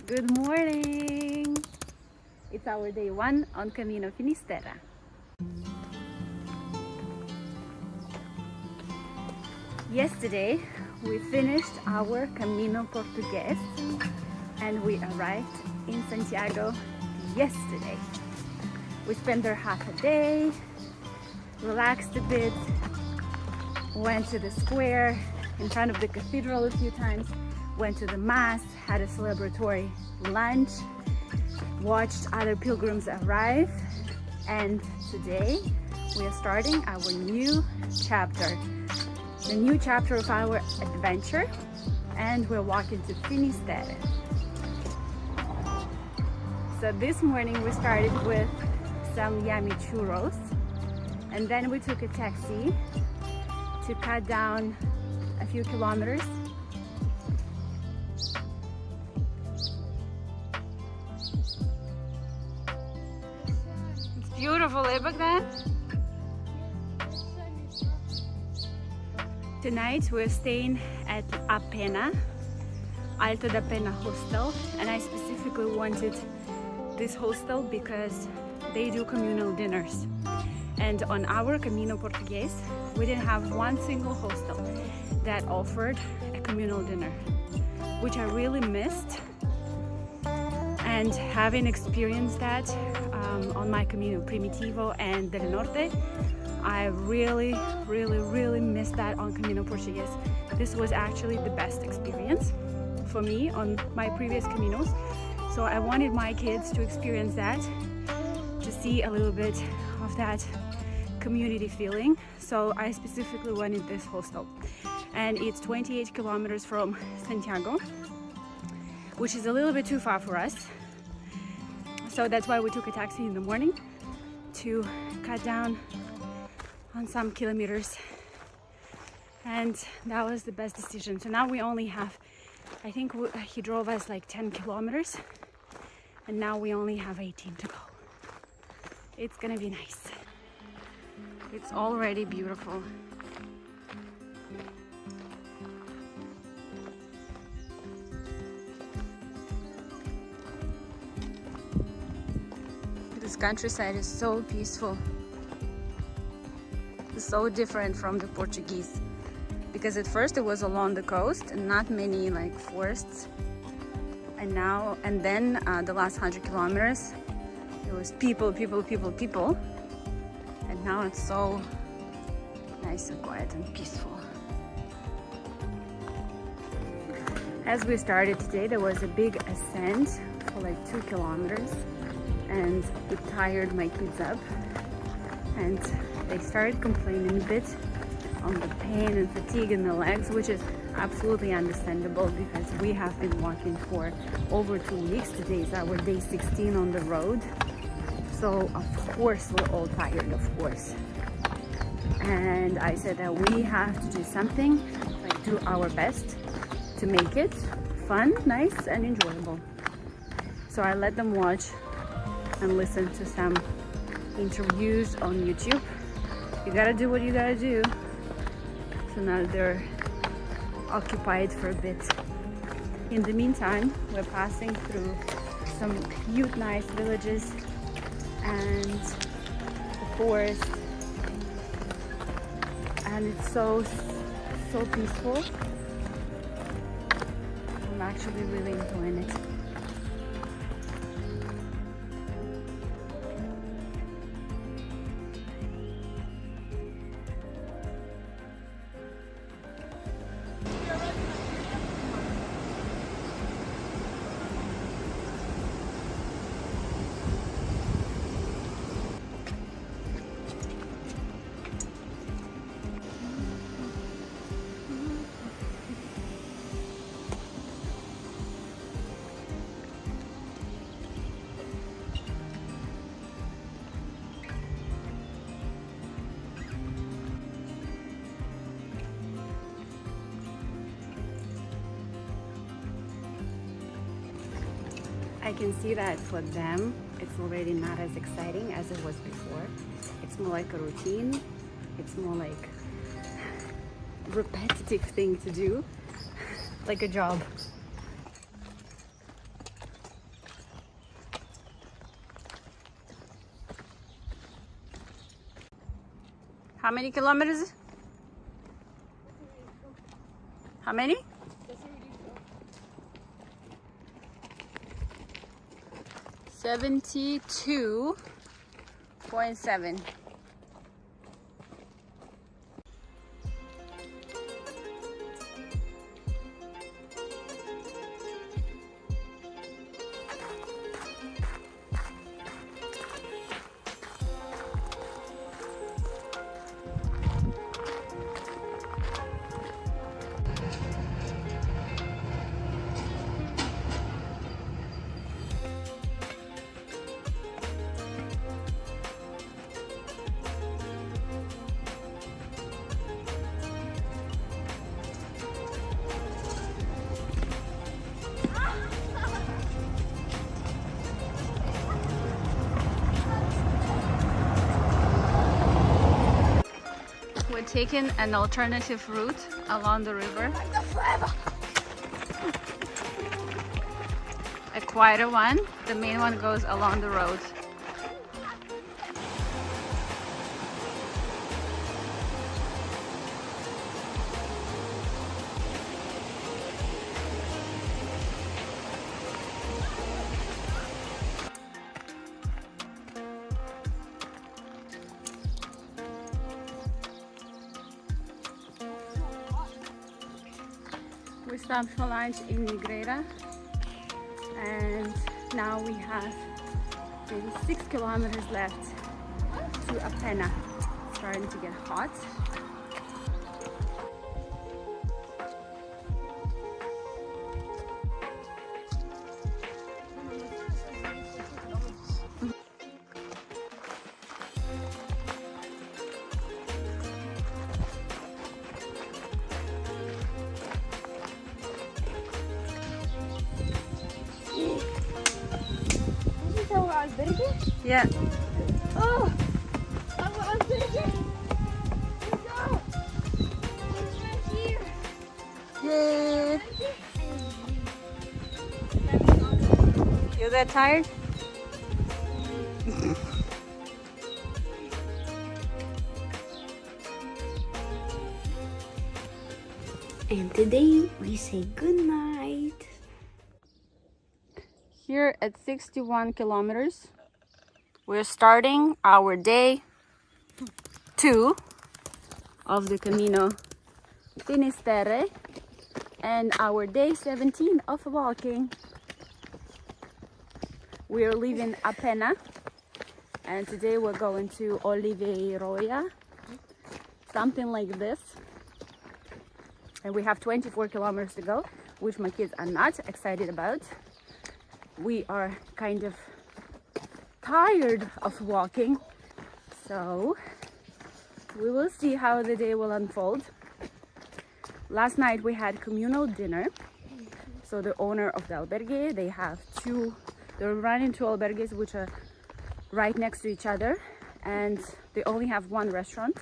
Good morning! It's our day 1 on Camino Finisterre. Yesterday we finished our Camino Portugués and we arrived in Santiago yesterday. We spent there half a day, relaxed a bit, went to the square in front of the cathedral a few times, went to the mass, had a celebratory lunch, watched other pilgrims arrive, and today we are starting our new chapter, the new chapter of our adventure, and we're walking to Finisterre. So this morning we started with some yummy churros, and then we took a taxi to cut down a few kilometers. It's beautiful, eh, Bogdan? Tonight we're staying at Pena, Alto da Pena hostel, and I specifically wanted this hostel because they do communal dinners. And on our Camino Portugués, we didn't have one single hostel that offered a communal dinner, which I really missed. And having experienced that on my Camino Primitivo and del Norte, I really missed that on Camino Portugués. This was actually the best experience for me on my previous Caminos. So I wanted my kids to experience that, to see a little bit of that community feeling. So I specifically wanted this hostel. And it's 28 kilometers from Santiago, which is a little bit too far for us. So that's why we took a taxi in the morning to cut down on some kilometers. And that was the best decision. So now we only have, I think he drove us like 10 kilometers. And now we only have 18 to go. It's gonna be nice. It's already beautiful. This countryside is so peaceful. It's so different from the Portuguese. Because at first it was along the coast and not many like forests. And then the last 100 kilometers, it was people. And now it's so nice and quiet and peaceful. As we started today, there was a big ascent for like 2 kilometers, and it tired my kids up. And they started complaining a bit on the pain and fatigue in the legs, which is absolutely understandable because we have been walking for over 2 weeks. Today is our day 16 on the road. So of course we're all tired, of course. And I said that we have to do something, like do our best to make it fun, nice and enjoyable. So I let them watch and listen to some interviews on YouTube. You gotta do what you gotta do. So now they're occupied for a bit. In the meantime, we're passing through some cute, nice villages and the forest, and it's so peaceful. I'm actually really enjoying it. I can see that for them, it's already not as exciting as it was before. It's more like a routine. It's more like a repetitive thing to do, like a job. How many kilometers? How many? 72.7. We're taking an alternative route along the river. A quieter one. The main one goes along the road. We stopped for lunch in Negreira, and now we have maybe 6 kilometers left to Pena. It's starting to get hot. Albergue? Yeah. Oh! Albergue! Let's go! It's right here! Yay! You that tired? And today we say good night. Here at 61 kilometers, we're starting our day 2 of the Camino Finisterre and our day 17 of walking. We're leaving Pena, and today we're going to Olveiroa, something like this. And we have 24 kilometers to go, which my kids are not excited about. We are kind of tired of walking, so we will see how the day will unfold. Last night we had communal dinner. So the owner of the albergue, they're running 2 albergues which are right next to each other, and they only have one restaurant.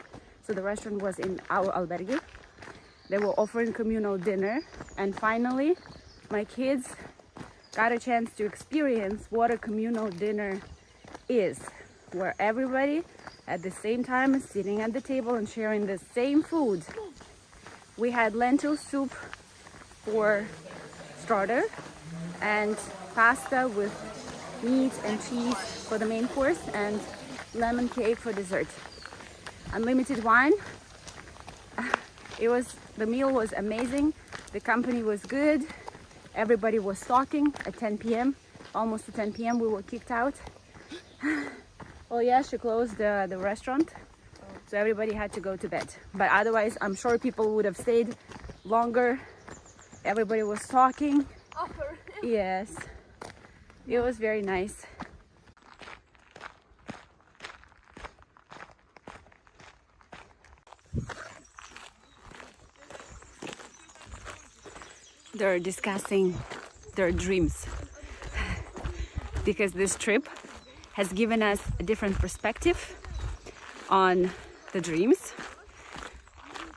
So the restaurant was in our albergue. They were offering communal dinner, and finally my kids got a chance to experience what a communal dinner is, where everybody at the same time is sitting at the table and sharing the same food. We had lentil soup for starter and pasta with meat and cheese for the main course, and lemon cake for dessert. Unlimited wine. The meal was amazing. The company was good. Everybody was talking at 10 p.m. Almost to 10 p.m. we were kicked out. Oh yeah, she closed the restaurant. So everybody had to go to bed. But otherwise, I'm sure people would have stayed longer. Everybody was talking. Yes, it was very nice. They're discussing their dreams because this trip has given us a different perspective on the dreams,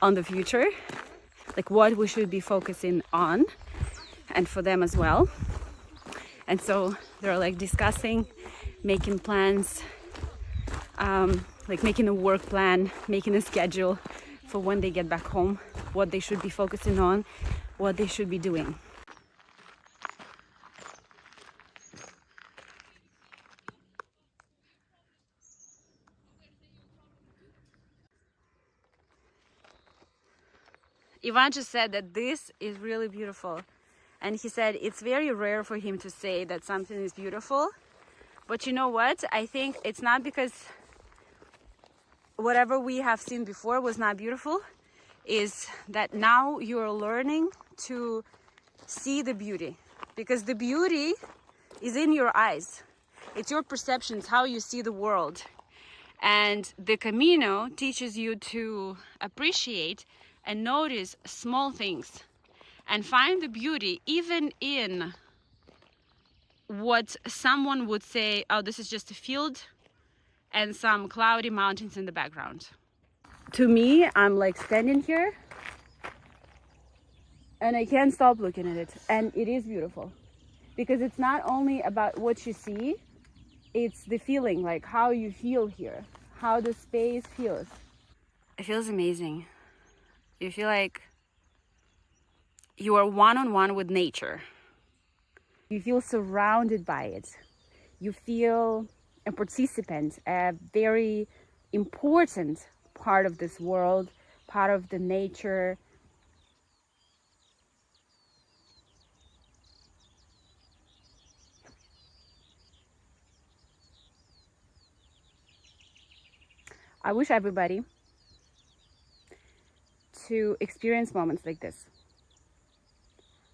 on the future, like what we should be focusing on, and for them as well. And so they're like discussing, making plans, like making a work plan, making a schedule for when they get back home, what they should be focusing on, what they should be doing. Ivan just said that this is really beautiful, and he said it's very rare for him to say that something is beautiful. But you know what? I think it's not because whatever we have seen before was not beautiful, is that now you're learning to see the beauty, because the beauty is in your eyes. It's your perceptions, how you see the world. And the Camino teaches you to appreciate and notice small things and find the beauty even in what someone would say, oh, this is just a field and some cloudy mountains in the background. To me, I'm like standing here and I can't stop looking at it, and it is beautiful because it's not only about what you see, it's the feeling, like how you feel here, how the space feels. It feels amazing. You feel like you are one-on-one with nature. You feel surrounded by it. You feel a participant, a very important part of this world, part of the nature. I wish everybody to experience moments like this,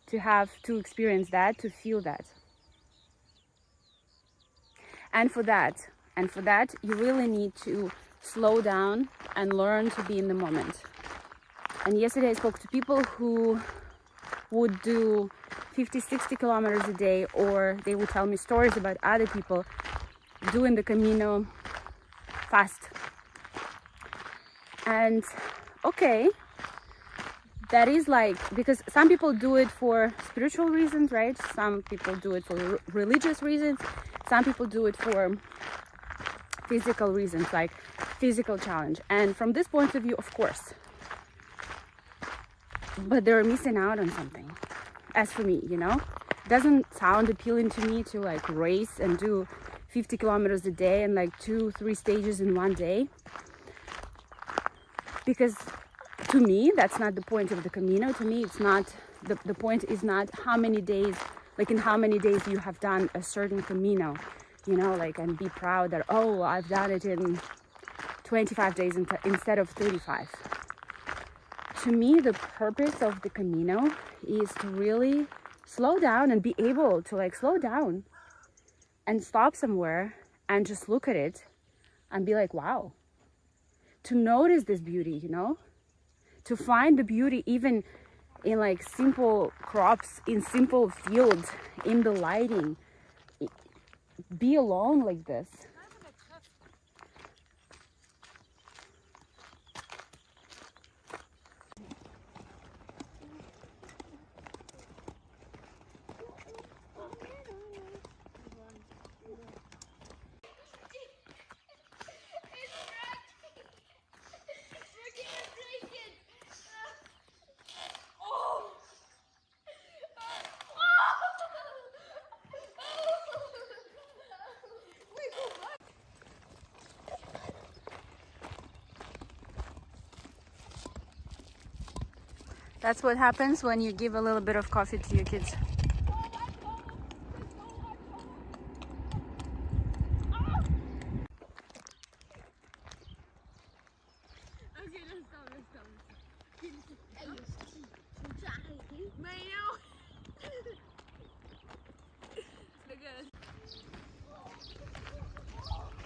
to experience that, to feel that. And for that, you really need to slow down and learn to be in the moment. And yesterday I spoke to people who would do 50, 60 kilometers a day, or they would tell me stories about other people doing the Camino fast. And okay, that is like, because some people do it for spiritual reasons, right? Some people do it for religious reasons. Some people do it for physical reasons, like physical challenge. And from this point of view, of course, but they're missing out on something. As for me, you know, it doesn't sound appealing to me to like race and do 50 kilometers a day and like 2-3 stages in one day. Because to me, that's not the point of the Camino. To me, it's not, the point is not how many days, like in how many days you have done a certain Camino, you know, like, and be proud that, oh, I've done it in 25 days instead of 35. To me, the purpose of the Camino is to really slow down and be able to like slow down and stop somewhere and just look at it and be like, wow. To notice this beauty, you know, to find the beauty even in like simple crops, in simple fields, in the lighting. Be alone like this. That's what happens when you give a little bit of coffee to your kids.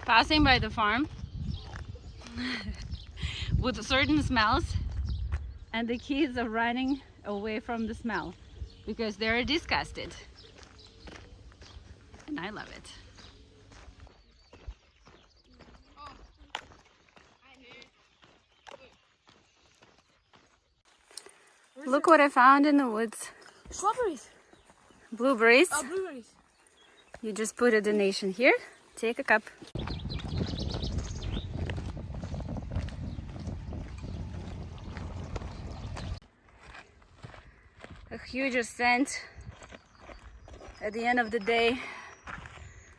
Passing by the farm with certain smells, and the kids are running away from the smell because they're disgusted. And I love it. Look what I found in the woods. Strawberries. Blueberries. Oh, blueberries. You just put a donation here. Take a cup. huge ascent at the end of the day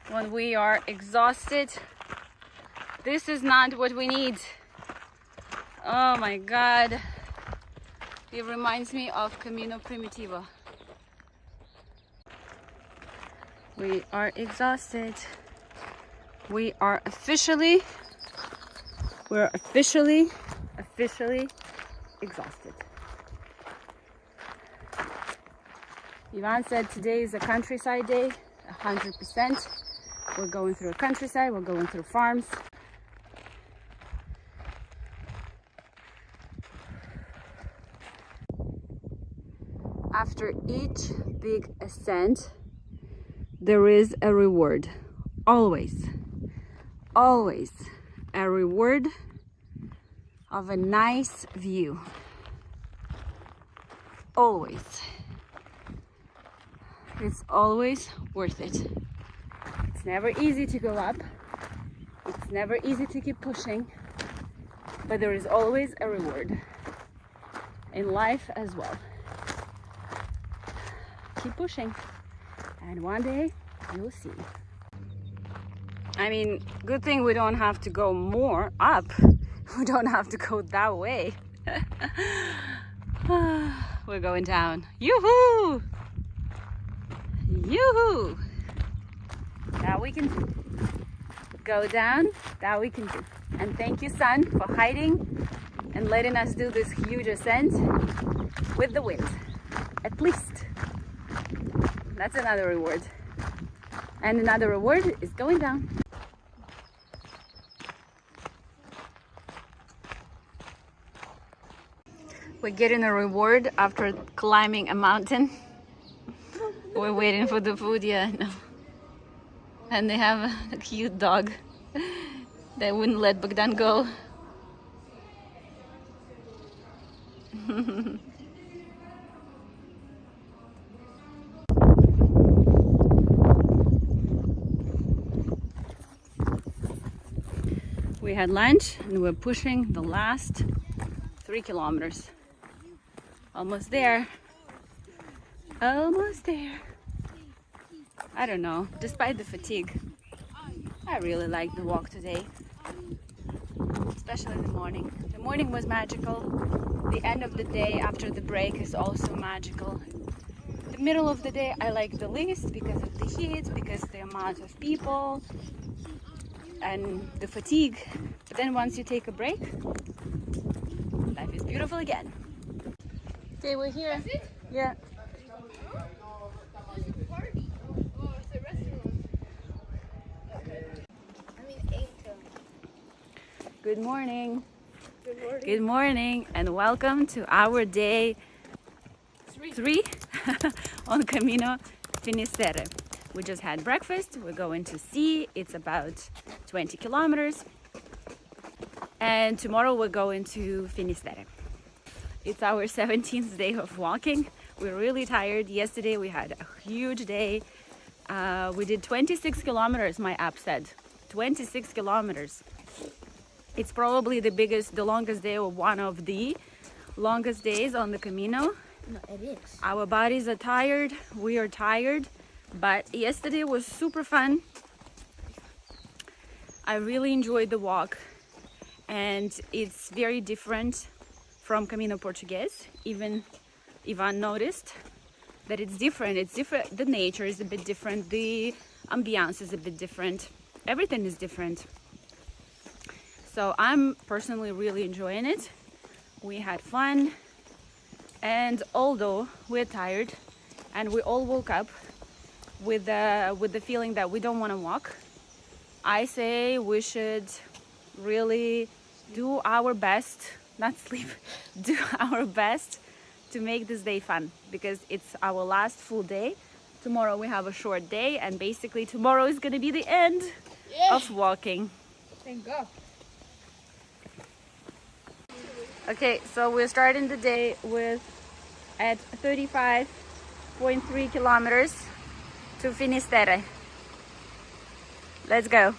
when we are exhausted. This is not what we need. Oh my God. It reminds me of Camino Primitivo. We are exhausted. We're officially exhausted. Ivan said today is a countryside day, 100%. We're going through a countryside, we're going through farms. After each big ascent, there is a reward. Always a reward of a nice view. Always. It's always worth it. It's never easy to go up. It's never easy to keep pushing, but there is always a reward in life as well. Keep pushing, and one day you'll see. I mean, good thing we don't have to go more up. We don't have to go that way. We're going down. Yoo-hoo! Yoo-hoo! That we can do. Go down, that we can do. And thank you, sun, for hiding and letting us do this huge ascent with the wind. At least. That's another reward. And another reward is going down. We're getting a reward after climbing a mountain. We're waiting for the food, yeah, no. And they have a cute dog that wouldn't let Bogdan go. We had lunch and we're pushing the last 3 kilometers. Almost there. Almost there. I don't know, despite the fatigue, I really liked the walk today. Especially the morning. The morning was magical. The end of the day after the break is also magical. The middle of the day I like the least because of the heat, because the amount of people and the fatigue. But then once you take a break, life is beautiful again. Okay, we're here. Yeah. Good morning. Good morning. Good morning and welcome to our day 3 on Camino Finisterre. We just had breakfast. We're going to see. It's about 20 kilometers. And tomorrow we're going to Finisterre. It's our 17th day of walking. We're really tired. Yesterday we had a huge day. We did 26 kilometers, my app said. 26 kilometers. It's probably the longest day or one of the longest days on the Camino. No, it is. Our bodies are tired, we are tired, but yesterday was super fun. I really enjoyed the walk and it's very different from Camino Portuguese. Even Ivan noticed that it's different. It's different. The nature is a bit different. The ambiance is a bit different. Everything is different. So I'm personally really enjoying it. We had fun, and although we're tired and we all woke up with the feeling that we don't want to walk, I say we should really do our best, not sleep, do our best to make this day fun, because it's our last full day. Tomorrow we have a short day, and basically tomorrow is going to be the end of walking. Thank God. Okay, so we're starting the day at 35.3 kilometers to Finisterre. Let's go.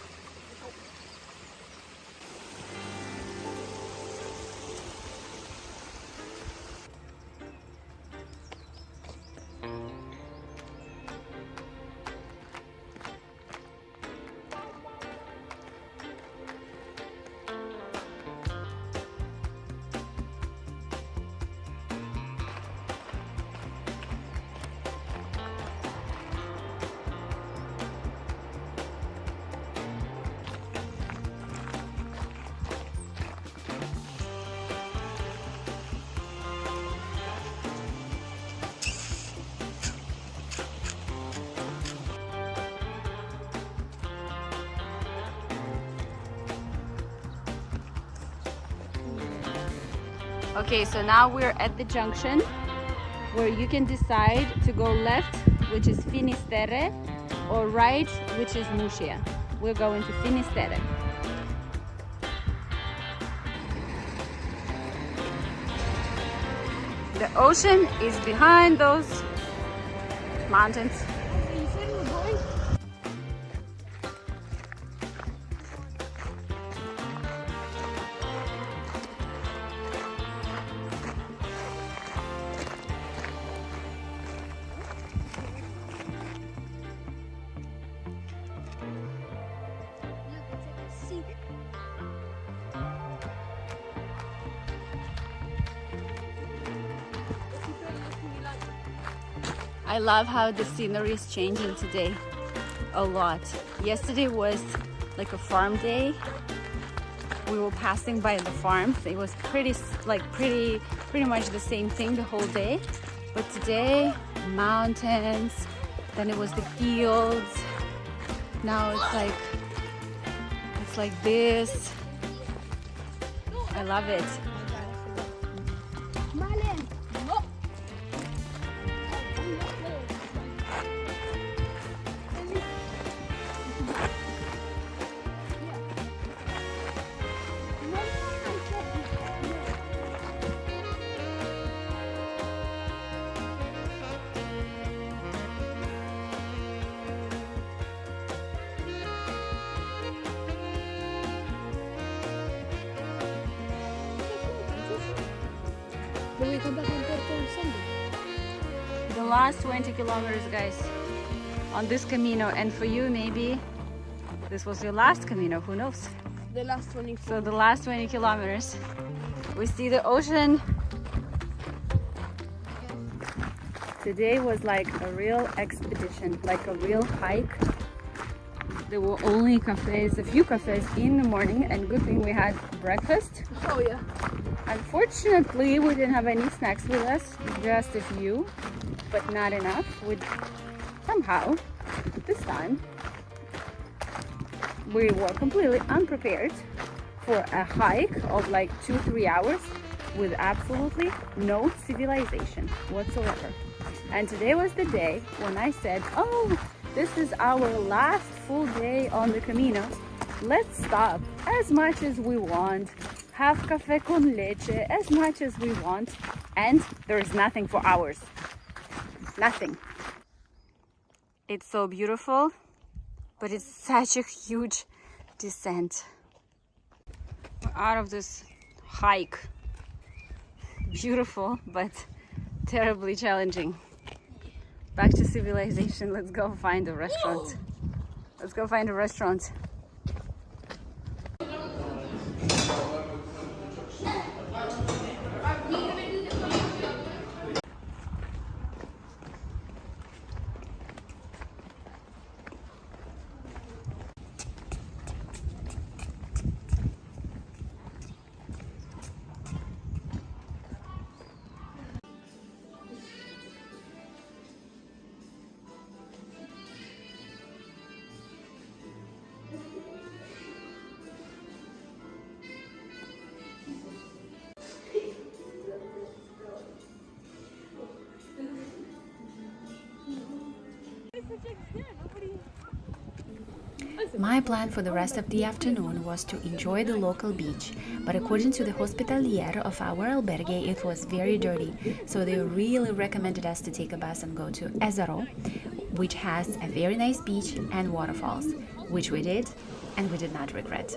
Okay, so now we're at the junction where you can decide to go left, which is Finisterre, or right, which is Muscia. We're going to Finisterre. The ocean is behind those mountains. I love how the scenery is changing today a lot. Yesterday was like a farm day. We were passing by the farms. It was pretty much the same thing the whole day. But today, mountains, then it was the fields. Now it's like this. I love it. Will we come back on Porto on Sunday? The last 20 kilometers, guys, on this Camino. And for you, maybe this was your last Camino, who knows? The last 24. So the last 20 kilometers, we see the ocean. Today was like a real expedition, like a real hike. There were only cafes, a few cafes in the morning, and good thing we had breakfast. Oh yeah. Unfortunately, we didn't have any snacks with us, just a few, but not enough. Somehow, this time, we were completely unprepared for a hike of like 2-3 hours with absolutely no civilization whatsoever. And today was the day when I said, oh, this is our last full day on the Camino. Let's stop as much as we want, have café con leche as much as we want, and there is nothing for hours. Nothing. It's so beautiful, but it's such a huge descent. We're out of this hike. Beautiful, but terribly challenging. Back to civilization. Let's go find a restaurant. Let's go find a restaurant. My plan for the rest of the afternoon was to enjoy the local beach, but according to the hospitalier of our albergue, it was very dirty, so they really recommended us to take a bus and go to Ezero, which has a very nice beach and waterfalls, which we did, and we did not regret.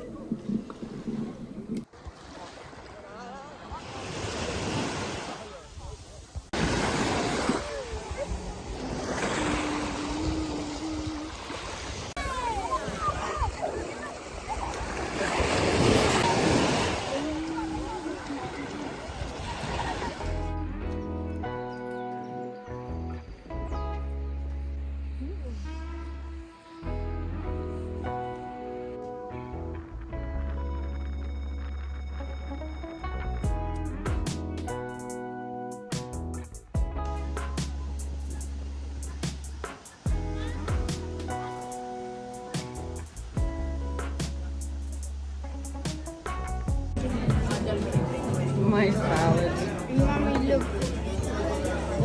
My salad.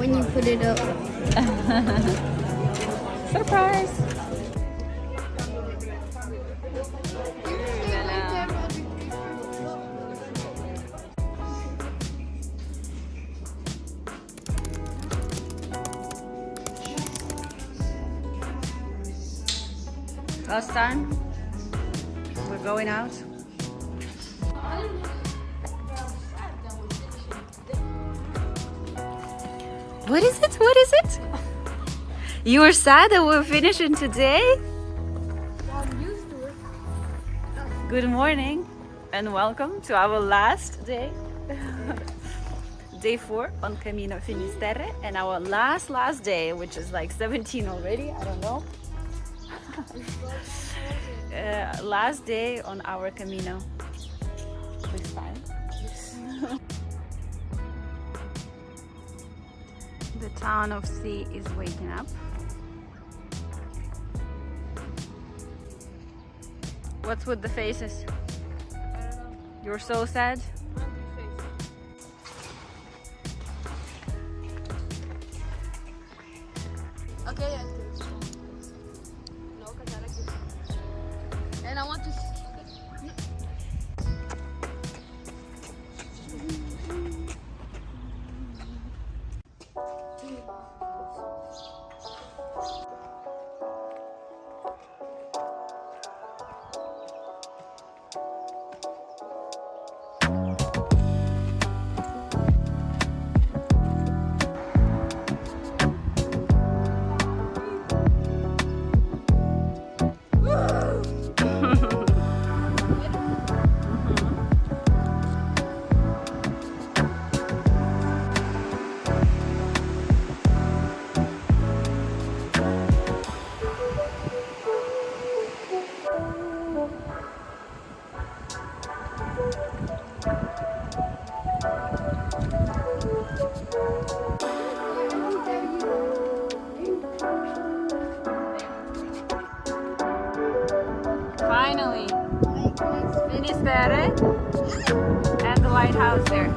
when you put it up. Surprise! Last time we're going out. What is it? What is it? You were sad that we're finishing today? I'm used to it. Good morning and welcome to our last day. Day 4 on Camino Finisterre and our last day, which is like 17 already, I don't know. Last day on our Camino. This time. The town of Sea is waking up. What's with the faces? You're so sad? Okay, and I want to. Finally, Finisterre and the lighthouse there.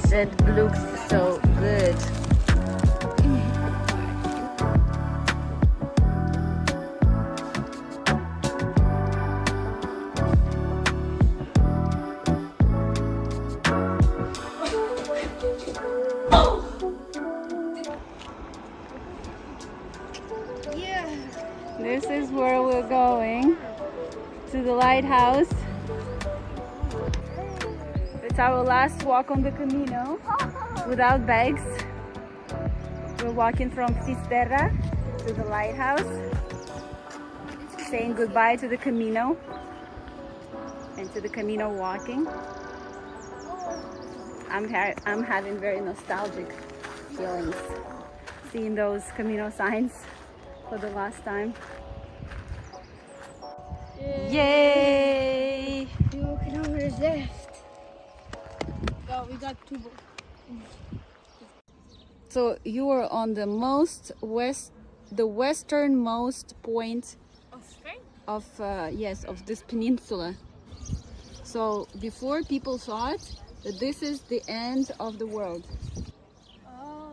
That looks so good. Yeah. This is where we're going, to the lighthouse. It's our last walk on the Camino without bags. We're walking from Fisterra to the lighthouse, saying goodbye to the Camino and to the Camino walking. I'm having very nostalgic feelings seeing those Camino signs for the last time. Yay! 2 kilometers left. Oh, we got 2 more. So you are on the westernmost point Oh, straight? of of this peninsula. So before people thought that this is the end of the world, Oh.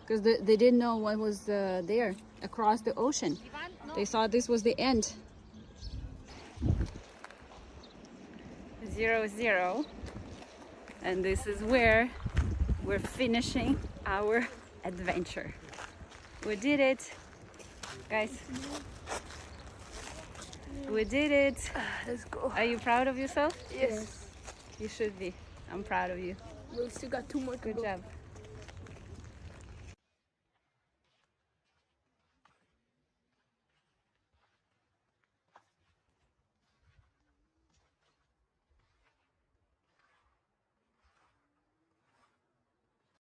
because they didn't know what was there across the ocean. They thought this was the end. 0-0, and this is where we're finishing our adventure. We did it, guys. We did it. Let's go. Are you proud of yourself? Yes. You should be. I'm proud of you. We still got 2 more to Good go. job.